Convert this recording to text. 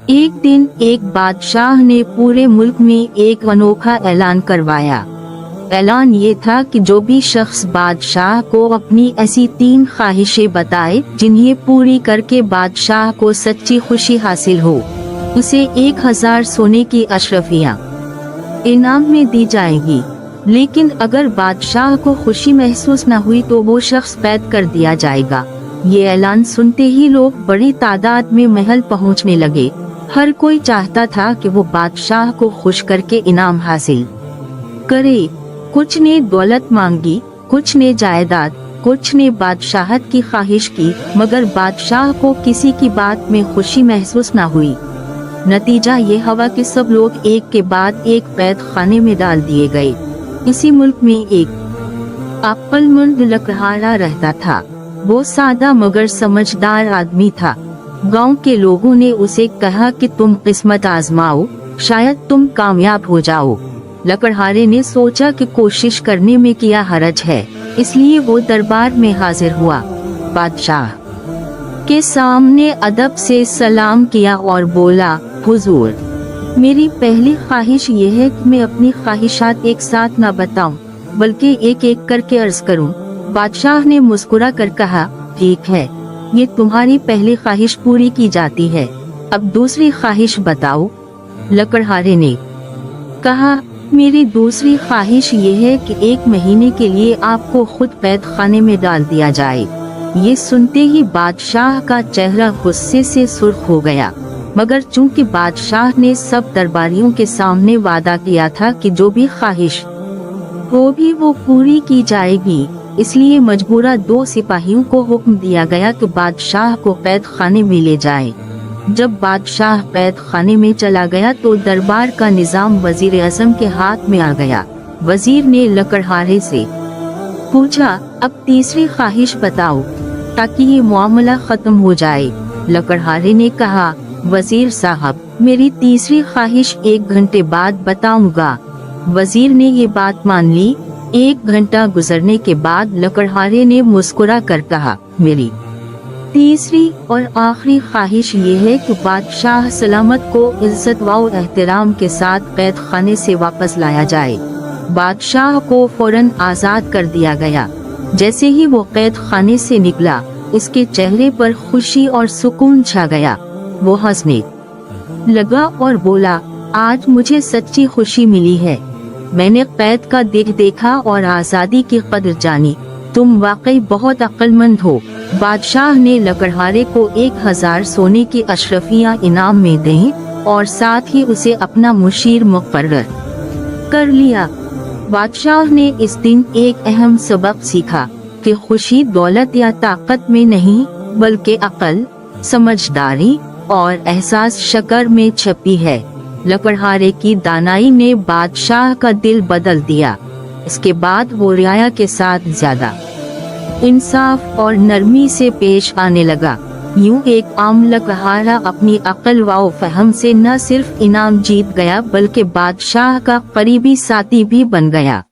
एक दिन एक बादशाह ने पूरे मुल्क में एक अनोखा ऐलान करवाया। ऐलान ये था कि जो भी शख्स बादशाह को अपनी ऐसी 3 ख्वाहिशें बताए जिन्हें पूरी करके बादशाह को सच्ची खुशी हासिल हो, उसे 1000 सोने की अशरफियाँ इनाम में दी जाएगी। लेकिन अगर बादशाह को खुशी महसूस न हुई तो वो शख्स कैद कर दिया जाएगा। ये ऐलान सुनते ही लोग बड़ी तादाद में महल पहुंचने लगे। हर कोई चाहता था कि वो बादशाह को खुश करके इनाम हासिल करे। कुछ ने दौलत मांगी, कुछ ने जायदाद, कुछ ने बादशाहत की ख्वाहिश की, मगर बादशाह को किसी की बात में खुशी महसूस न हुई। नतीजा ये हुआ कि सब लोग एक के बाद एक कैद खाने में डाल दिए गए। इसी मुल्क में एक अक्लमंद लकड़हारा रहता था। वो सादा मगर समझदार आदमी था। गांव के लोगों ने उसे कहा कि तुम किस्मत आजमाओ, शायद तुम कामयाब हो जाओ। लकड़हारे ने सोचा कि कोशिश करने में क्या हरज है, इसलिए वो दरबार में हाजिर हुआ। बादशाह के सामने अदब से सलाम किया और बोला, हुजूर, मेरी पहली ख्वाहिश ये है कि मैं अपनी ख्वाहिशात एक साथ न बताऊं, बल्कि एक एक करके अर्ज करूं। बादशाह ने मुस्कुरा कर कहा, ठीक है, ये तुम्हारी पहली ख्वाहिश पूरी की जाती है। अब दूसरी ख्वाहिश बताओ। लकड़हारे ने कहा, मेरी दूसरी ख्वाहिश ये है कि 1 महीने के लिए आपको खुद कैद खाने में डाल दिया जाए। ये सुनते ही बादशाह का चेहरा गुस्से से सुर्ख हो गया, मगर चूंकि बादशाह ने सब दरबारियों के सामने वादा किया था कि जो भी ख्वाहिश हो भी वो पूरी की जाएगी, इसलिए मजबूरा 2 सिपाहियों को हुक्म दिया गया कि बादशाह को कैद खाने में ले जाए। जब बादशाह कैद खाने में चला गया तो दरबार का निजाम वजीर आजम के हाथ में आ गया। वजीर ने लकड़हारे से पूछा, अब तीसरी ख्वाहिश बताओ ताकि ये मामला खत्म हो जाए। लकड़हारे ने कहा, वजीर साहब, मेरी तीसरी ख्वाहिश 1 घंटे बाद बताऊंगा। वजीर ने ये बात मान ली। 1 घंटा गुजरने के बाद लकड़हारे ने मुस्कुरा कर कहा, मेरी तीसरी और आखिरी ख्वाहिश ये है कि बादशाह सलामत को इज्जत व एहतराम के साथ कैद खाने से वापस लाया जाए। बादशाह को फौरन आजाद कर दिया गया। जैसे ही वो कैद खाने से निकला, इसके चेहरे पर खुशी और सुकून छा गया। वो हंसने लगा और बोला, आज मुझे सच्ची खुशी मिली है। मैंने कैद का दिल देखा और आजादी की कदर जानी। तुम वाकई बहुत अक्लमंद हो। बादशाह ने लकड़हारे को 1000 सोने की अशरफियाँ इनाम में दी और साथ ही उसे अपना मुशीर मुकर्रर कर लिया। बादशाह ने इस दिन एक अहम सबक सीखा कि खुशी दौलत या ताकत में नहीं, बल्कि अक्ल, समझदारी और एहसास शक्र में छपी है। लकड़हारे की दानाई ने बादशाह का दिल बदल दिया। इसके बाद वो रियाया के साथ ज्यादा इंसाफ और नरमी से पेश आने लगा। यूं एक आम लकड़हारा अपनी अक्ल व फहम से न सिर्फ इनाम जीत गया, बल्कि बादशाह का करीबी साथी भी बन गया।